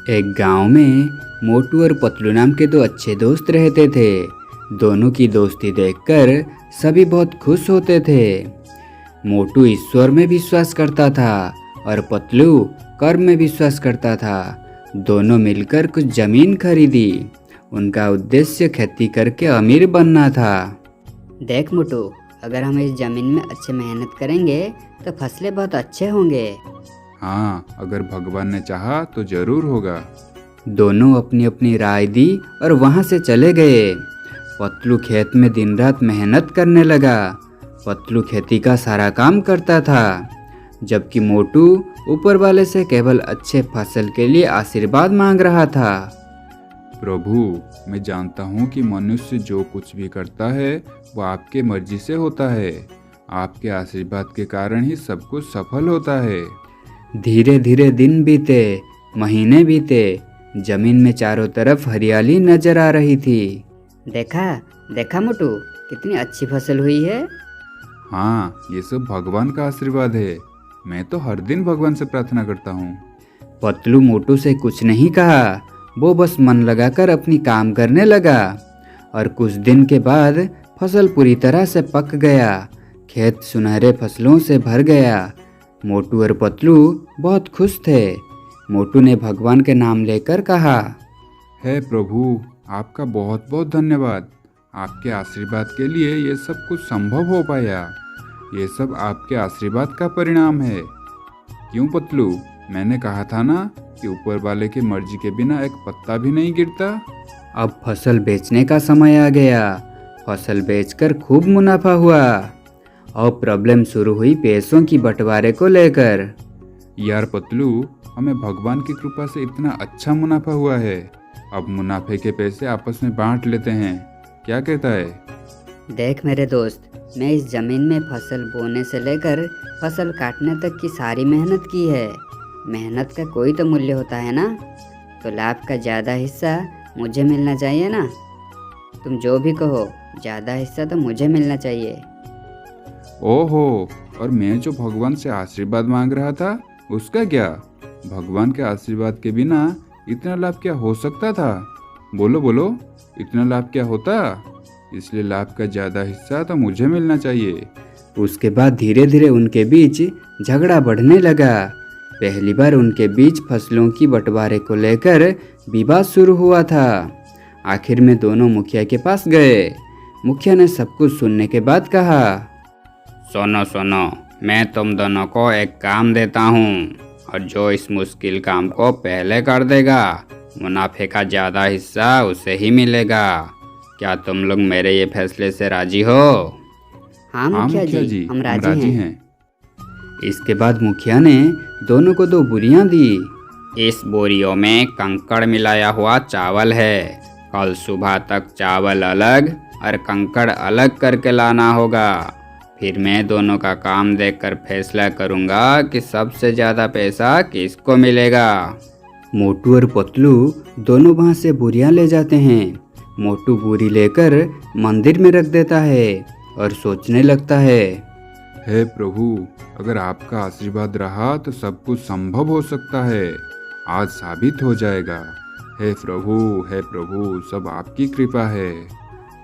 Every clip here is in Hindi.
एक गांव में मोटू और पतलू नाम के दो अच्छे दोस्त रहते थे। दोनों की दोस्ती देखकर सभी बहुत खुश होते थे। मोटू ईश्वर में विश्वास करता था और पतलू कर्म में विश्वास करता था। दोनों मिलकर कुछ जमीन खरीदी। उनका उद्देश्य खेती करके अमीर बनना था। देख मोटू, अगर हम इस जमीन में अच्छे मेहनत करेंगे तो फसलें बहुत अच्छे होंगे। हाँ, अगर भगवान ने चाहा तो जरूर होगा। दोनों अपनी अपनी राय दी और वहां से चले गए। पतलू खेत में दिन रात मेहनत करने लगा। पतलू खेती का सारा काम करता था, जबकि मोटू ऊपर वाले से केवल अच्छे फसल के लिए आशीर्वाद मांग रहा था। प्रभु, मैं जानता हूँ कि मनुष्य जो कुछ भी करता है वो आपके मर्जी से होता है। आपके आशीर्वाद के कारण ही सब कुछ सफल होता है। धीरे धीरे दिन बीते, महीने बीते। जमीन में चारों तरफ हरियाली नजर आ रही थी। देखा देखा मोटू, कितनी अच्छी फसल हुई है। हाँ, ये सब भगवान का आशीर्वाद है। मैं तो हर दिन भगवान से प्रार्थना करता हूँ। पतलू मोटू से कुछ नहीं कहा। वो बस मन लगाकर अपनी काम करने लगा। और कुछ दिन के बाद फसल पूरी तरह से पक गया। खेत सुनहरे फसलों से भर गया। मोटू और पतलू बहुत खुश थे। मोटू ने भगवान के नाम लेकर कहा, हे प्रभु, आपका बहुत बहुत धन्यवाद। आपके आशीर्वाद के लिए ये सब कुछ संभव हो पाया। ये सब आपके आशीर्वाद का परिणाम है। क्यों पतलू, मैंने कहा था ना कि ऊपर वाले की मर्जी के बिना एक पत्ता भी नहीं गिरता। अब फसल बेचने का समय आ गया। फसल बेचकर खूब मुनाफा हुआ। और प्रॉब्लम शुरू हुई पैसों की बंटवारे को लेकर। यार पतलू, हमें भगवान की कृपा से इतना अच्छा मुनाफा हुआ है। अब मुनाफे के पैसे आपस में बांट लेते हैं। क्या कहता है? देख मेरे दोस्त, मैं इस जमीन में फसल बोने से लेकर फसल काटने तक की सारी मेहनत की है। मेहनत का कोई तो मूल्य होता है ना, तो लाभ का ज़्यादा हिस्सा मुझे मिलना चाहिए ना। तुम जो भी कहो, ज़्यादा हिस्सा तो मुझे मिलना चाहिए। ओहो, और मैं जो भगवान से आशीर्वाद मांग रहा था उसका क्या? भगवान के आशीर्वाद के बिना इतना लाभ क्या हो सकता था? बोलो बोलो, इतना लाभ क्या होता? इसलिए लाभ का ज़्यादा हिस्सा तो मुझे मिलना चाहिए। उसके बाद धीरे धीरे उनके बीच झगड़ा बढ़ने लगा। पहली बार उनके बीच फसलों की बंटवारे को लेकर विवाद शुरू हुआ था। आखिर में दोनों मुखिया के पास गए। मुखिया ने सब कुछ सुनने के बाद कहा, सुनो सुनो, मैं तुम दोनों को एक काम देता हूँ, और जो इस मुश्किल काम को पहले कर देगा मुनाफे का ज़्यादा हिस्सा उसे ही मिलेगा। क्या तुम लोग मेरे ये फैसले से राजी हो? हाँ मुखिया जी, हम राजी हैं। इसके बाद मुखिया ने दोनों को दो बोरियां दी। इस बोरियों में कंकड़ मिलाया हुआ चावल है। कल सुबह तक चावल अलग और कंकड़ अलग करके लाना होगा। फिर मैं दोनों का काम देखकर फैसला करूंगा कि सबसे ज़्यादा पैसा किसको मिलेगा। मोटू और पतलू दोनों वहाँ से बोरियां ले जाते हैं। मोटू बोरी लेकर मंदिर में रख देता है और सोचने लगता है, हे प्रभु, अगर आपका आशीर्वाद रहा तो सब कुछ संभव हो सकता है। आज साबित हो जाएगा। हे प्रभु, सब आपकी कृपा है।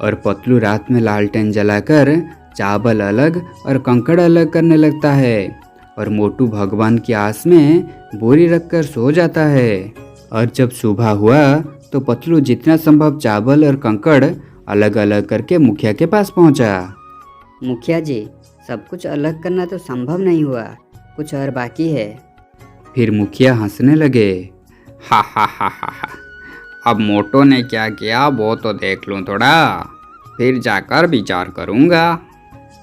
और पतलू रात में लालटेन जलाकर चावल अलग और कंकड़ अलग करने लगता है। और मोटू भगवान की आस में बोरी रखकर सो जाता है। और जब सुबह हुआ तो पतलू जितना संभव चावल और कंकड़ अलग अलग करके मुखिया के पास पहुंचा। मुखिया जी, सब कुछ अलग करना तो संभव नहीं हुआ, कुछ और बाकी है। फिर मुखिया हंसने लगे, हा हा हा हा हा, अब मोटू ने क्या किया वो तो देख लूं थोड़ा, फिर जाकर विचार करूंगा।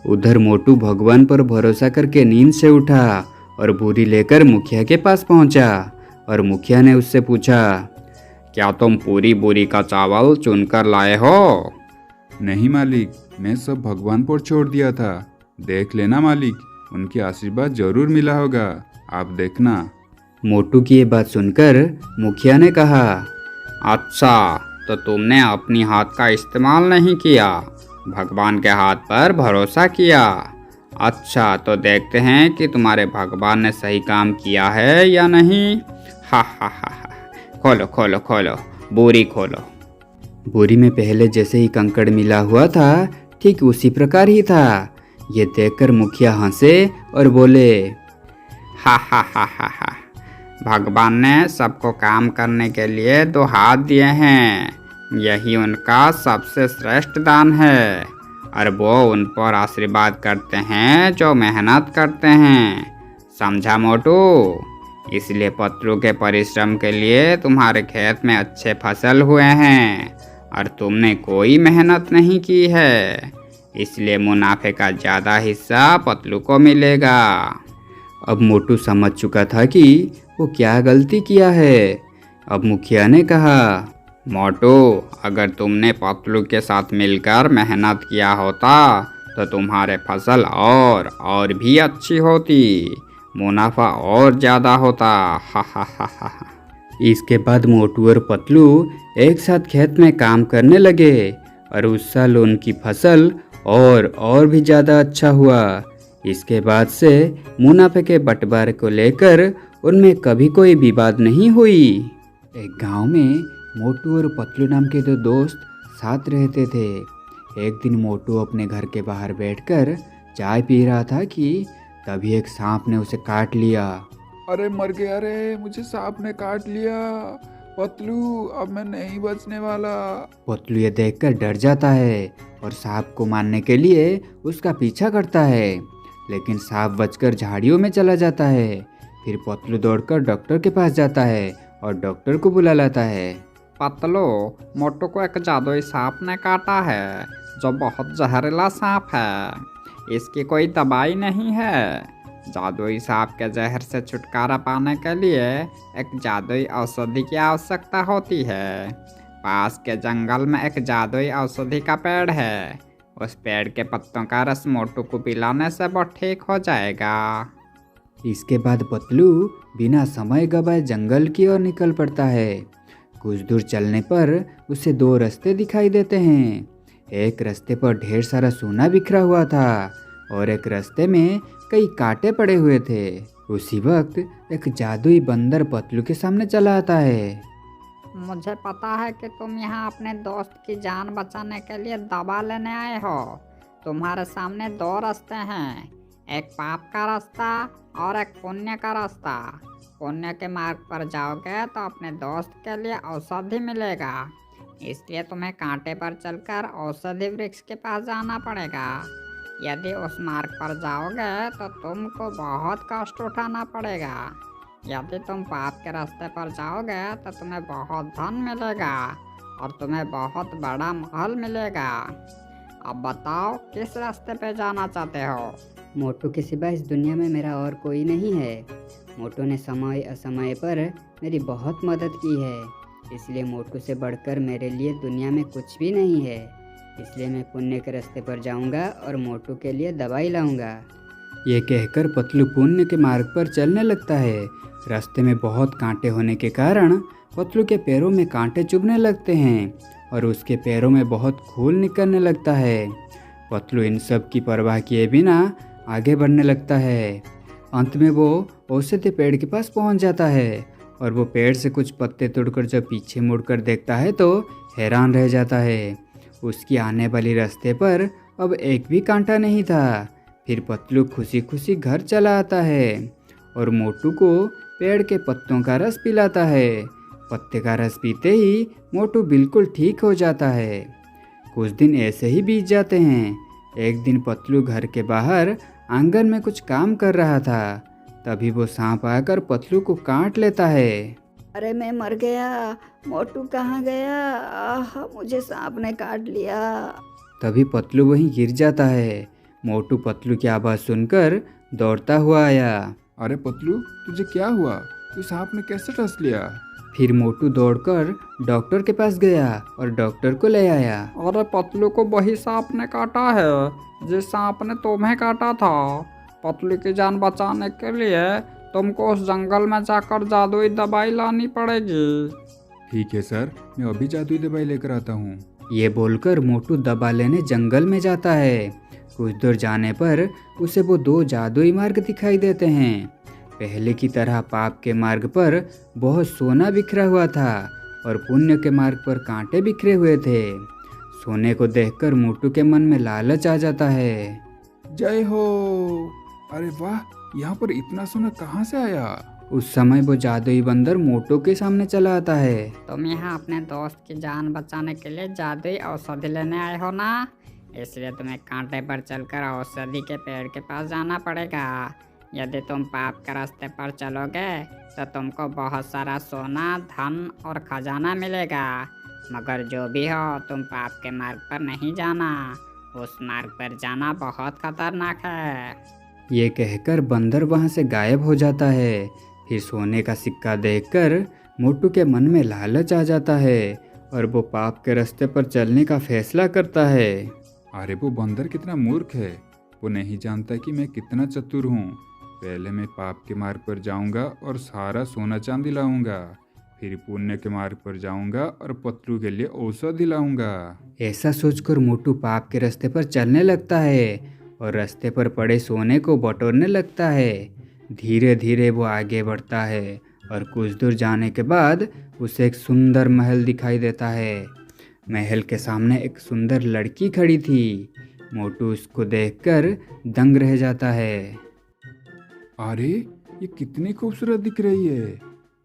उधर मोटू भगवान पर भरोसा करके नींद से उठा और बोरी लेकर मुखिया के पास पहुंचा। और मुखिया ने उससे पूछा, क्या तुम पूरी बोरी का चावल चुनकर लाए हो? नहीं मालिक, मैं सब भगवान पर छोड़ दिया था। देख लेना मालिक, उनके आशीर्वाद जरूर मिला होगा, आप देखना। मोटू की ये बात सुनकर मुखिया ने कहा, अच्छा, तो तुमने अपनी हाथ का इस्तेमाल नहीं किया, भगवान के हाथ पर भरोसा किया। अच्छा, तो देखते हैं कि तुम्हारे भगवान ने सही काम किया है या नहीं। हा हा हा हा, खोलो खोलो खोलो, बोरी खोलो। बोरी में पहले जैसे ही कंकड़ मिला हुआ था, ठीक उसी प्रकार ही था। ये देखकर मुखिया हंसे और बोले, हा हा हा हा हा, भगवान ने सबको काम करने के लिए दो हाथ दिए हैं, यही उनका सबसे श्रेष्ठ दान है, और वो उन पर आशीर्वाद करते हैं जो मेहनत करते हैं। समझा मोटू? इसलिए पतलू के परिश्रम के लिए तुम्हारे खेत में अच्छे फसल हुए हैं, और तुमने कोई मेहनत नहीं की है, इसलिए मुनाफे का ज़्यादा हिस्सा पतलू को मिलेगा। अब मोटू समझ चुका था कि वो क्या गलती किया है। अब मुखिया ने कहा, मोटू, अगर तुमने पतलू के साथ मिलकर मेहनत किया होता तो तुम्हारे फसल और भी अच्छी होती, मुनाफा और ज़्यादा होता। हा हा हा हा हा। इसके बाद मोटू और पतलू एक साथ खेत में काम करने लगे, और उस साल उनकी फसल और भी ज़्यादा अच्छा हुआ। इसके बाद से मुनाफे के बंटवारे को लेकर उनमें कभी कोई विवाद नहीं हुई। एक गांव में मोटू और पतलू नाम के दो दोस्त साथ रहते थे। एक दिन मोटू अपने घर के बाहर बैठकर चाय पी रहा था कि तभी एक सांप ने उसे काट लिया। अरे मर गया रे, मुझे सांप ने काट लिया। पतलू, अब मैं नहीं बचने वाला। पतलू ये देखकर डर जाता है और सांप को मारने के लिए उसका पीछा करता है, लेकिन सांप बचकर झाड़ियों में चला जाता है। फिर पतलू दौड़कर डॉक्टर के पास जाता है और डॉक्टर को बुला लाता है। पतलू, मोटू को एक जादुई सांप ने काटा है जो बहुत जहरीला सांप है। इसकी कोई दवाई नहीं है। जादुई सांप के जहर से छुटकारा पाने के लिए एक जादुई औषधि की आवश्यकता होती है। पास के जंगल में एक जादुई औषधि का पेड़ है। उस पेड़ के पत्तों का रस मोटू को पिलाने से वो ठीक हो जाएगा। इसके बाद पतलू बिना समय गवाए जंगल की ओर निकल पड़ता है। कुछ दूर चलने पर उसे दो रास्ते दिखाई देते हैं। एक रास्ते पर ढेर सारा सोना बिखरा हुआ था और एक रास्ते में कई कांटे पड़े हुए थे। उसी वक्त एक जादुई बंदर पतलू के सामने चला आता है। मुझे पता है कि तुम यहाँ अपने दोस्त की जान बचाने के लिए दवा लेने आए हो। तुम्हारे सामने दो रास्ते हैं, एक पाप का रास्ता और एक पुण्य का रास्ता। पुण्य के मार्ग पर जाओगे तो अपने दोस्त के लिए औषधि मिलेगा, इसलिए तुम्हें कांटे पर चलकर औषधि वृक्ष के पास जाना पड़ेगा। यदि उस मार्ग पर जाओगे तो तुमको बहुत कष्ट उठाना पड़ेगा। यदि तुम पाप के रास्ते पर जाओगे तो तुम्हें बहुत धन मिलेगा और तुम्हें बहुत बड़ा महल मिलेगा। अब बताओ किस रास्ते पे जाना चाहते हो? मोटू के सिवा इस दुनिया में मेरा और कोई नहीं है। मोटू ने समय असमय पर मेरी बहुत मदद की है, इसलिए मोटू से बढ़कर मेरे लिए दुनिया में कुछ भी नहीं है। इसलिए मैं पुण्य के रास्ते पर जाऊंगा और मोटू के लिए दवाई लाऊंगा। ये कहकर पतलू पुण्य के मार्ग पर चलने लगता है। रास्ते में बहुत कांटे होने के कारण पतलू के पैरों में कांटे चुभने लगते हैं और उसके पैरों में बहुत खून निकलने लगता है। पतलू इन सब की परवाह किए बिना आगे बढ़ने लगता है। अंत में वो औषधि पेड़ के पास पहुंच जाता है और वो पेड़ से कुछ पत्ते तोड़कर जब पीछे मुड़कर देखता है तो हैरान रह जाता है। उसकी आने वाली रास्ते पर अब एक भी कांटा नहीं था। फिर पतलू खुशी खुशी घर चला आता है और मोटू को पेड़ के पत्तों का रस पिलाता है। पत्ते का रस पीते ही मोटू बिल्कुल ठीक हो जाता है। कुछ दिन ऐसे ही बीत जाते हैं। एक दिन पतलू घर के बाहर आंगन में कुछ काम कर रहा था। तभी वो सांप आकर पतलू को काट लेता है। अरे मैं मर गया, मोटू कहाँ गया? आह, मुझे सांप ने काट लिया। तभी पतलू वहीं गिर जाता है। मोटू पतलू की आवाज़ सुनकर दौड़ता हुआ आया। अरे पतलू, तुझे क्या हुआ? तू सांप ने कैसे डस लिया? फिर मोटू दौड़कर डॉक्टर के पास गया और डॉक्टर को ले आया। अरे पतलू को वही सांप ने काटा है जिस सांप ने तुम्हें काटा था। पतलू की जान बचाने के लिए तुमको उस जंगल में जाकर जादुई दवाई लानी पड़ेगी। ठीक है सर, मैं अभी जादुई दवाई लेकर आता हूँ। ये बोलकर मोटू दवा लेने जंगल में जाता है। कुछ दूर जाने पर उसे वो दो जादुई मार्ग दिखाई देते हैं। पहले की तरह पाप के मार्ग पर बहुत सोना बिखरा हुआ था और पुण्य के मार्ग पर कांटे बिखरे हुए थे। सोने को देखकर मोटू के मन में लालच आ जाता है। जय हो। अरे वाह, यहाँ पर इतना सोना कहाँ से आया? उस समय वो जादुई बंदर मोटू के सामने चला आता है। तुम यहाँ अपने दोस्त की जान बचाने के लिए जादुई औषधि लेने आए हो ना, इसलिए तुम्हें कांटे पर चलकर औषधि के पेड़ के पास जाना पड़ेगा। यदि तुम पाप के रास्ते पर चलोगे तो तुमको बहुत सारा सोना, धन और खजाना मिलेगा, मगर जो भी हो तुम पाप के मार्ग पर नहीं जाना। उस मार्ग पर जाना बहुत खतरनाक है। ये कहकर बंदर वहाँ से गायब हो जाता है। फिर सोने का सिक्का देखकर मोटू के मन में लालच आ जाता है और वो पाप के रास्ते पर चलने का फैसला करता है। अरे वो बंदर कितना मूर्ख है, वो नहीं जानता कि मैं कितना चतुर हूँ। पहले मैं पाप के मार्ग पर जाऊँगा और सारा सोना चांदी लाऊंगा, फिर पुण्य के मार्ग पर जाऊँगा और पतलू के लिए औषधि लाऊंगा। ऐसा सोचकर मोटू पाप के रास्ते पर चलने लगता है और रास्ते पर पड़े सोने को बटोरने लगता है। धीरे धीरे वो आगे बढ़ता है और कुछ दूर जाने के बाद उसे एक सुंदर महल दिखाई देता है। महल के सामने एक सुंदर लड़की खड़ी थी। मोटू उसको देखकर दंग रह जाता है। अरे ये कितनी खूबसूरत दिख रही है।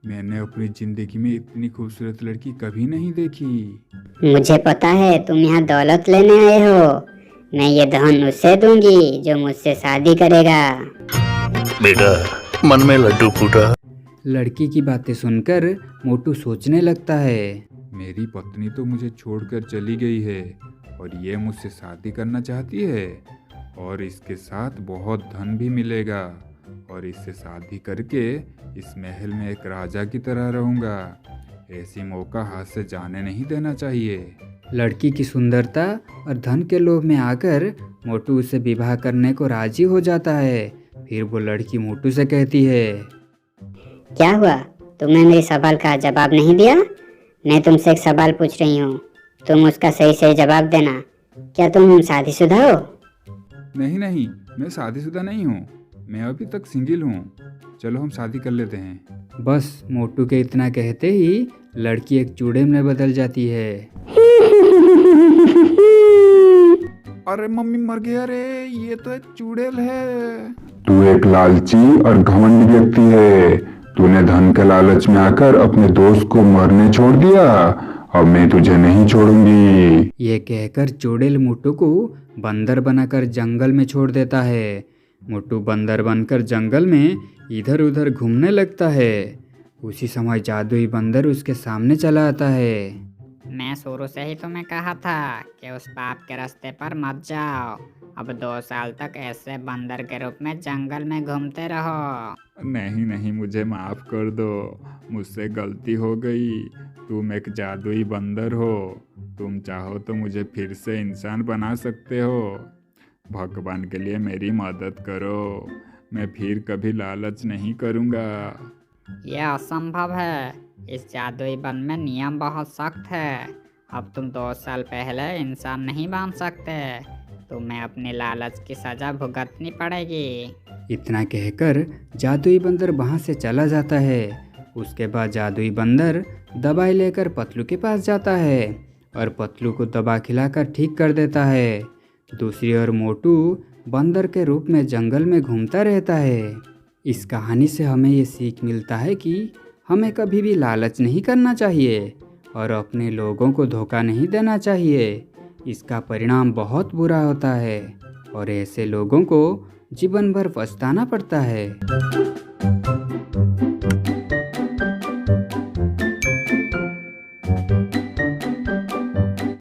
मैंने अपनी जिंदगी में इतनी खूबसूरत लड़की कभी नहीं देखी। मुझे पता है तुम यहाँ दौलत लेने आए हो। मैं ये धन उससे दूंगी जो मुझसे शादी करेगा। बेटा, मन में लड्डू फूटा। लड़की की बातें सुनकर मोटू सोचने लगता है। मेरी पत्नी तो मुझे छोड़कर चली गई है और ये मुझसे शादी करना चाहती है और इसके साथ बहुत धन भी मिलेगा और इससे शादी करके इस महल में एक राजा की तरह रहूँगा। ऐसी मौका हाथ से जाने नहीं देना चाहिए। लड़की की सुंदरता और धन के लोभ में आकर मोटू उसे विवाह करने को राजी हो जाता है। फिर वो लड़की मोटू से कहती है, क्या हुआ, तुमने मेरे सवाल का जवाब नहीं दिया? मैं तुमसे एक सवाल पूछ रही हूँ, तुम उसका सही सही जवाब देना। क्या तुम शादीशुदा हो? नहीं नहीं, मैं शादीशुदा नहीं हूँ, मैं अभी तक सिंगल हूँ। चलो हम शादी कर लेते हैं। बस मोटू के इतना कहते ही लड़की एक चूड़े में बदल जाती है। अरे मम्मी मर गया रे, ये तो एक चुड़ैल है। तू एक लालची और घमंडी व्यक्ति है। तूने धन के लालच में आकर अपने दोस्त को मरने छोड़ दिया। अब मैं तुझे नहीं छोड़ूंगी। ये कहकर चूड़ेल मोटू को बंदर बनाकर जंगल में छोड़ देता है। मोटू बंदर बनकर जंगल में इधर उधर घूमने लगता है। उसी समय जादुई बंदर उसके सामने चला आता है। मैं शुरू से ही तुम्हें कहा था कि उस पाप के रास्ते पर मत जाओ। अब 2 साल तक ऐसे बंदर के रूप में जंगल में घूमते रहो। नहीं नहीं, मुझे माफ कर दो, मुझसे गलती हो गई। तुम एक जादुई बंदर हो, तुम चाहो तो मुझे फिर से इंसान बना सकते हो। भगवान के लिए मेरी मदद करो, मैं फिर कभी लालच नहीं करूँगा। यह असंभव है, इस जादुई वन में नियम बहुत सख्त है। अब तुम 2 साल पहले इंसान नहीं बन सकते, तुम्हें अपनी लालच की सजा भुगतनी पड़ेगी। इतना कहकर जादुई बंदर वहाँ से चला जाता है। उसके बाद जादुई बंदर दवाई लेकर पतलू के पास जाता है और पतलू को दवा खिलाकर ठीक कर देता है। दूसरी ओर मोटू बंदर के रूप में जंगल में घूमता रहता है। इस कहानी से हमें ये सीख मिलता है कि हमें कभी भी लालच नहीं करना चाहिए और अपने लोगों को धोखा नहीं देना चाहिए। इसका परिणाम बहुत बुरा होता है और ऐसे लोगों को जीवन भर पछताना पड़ता है।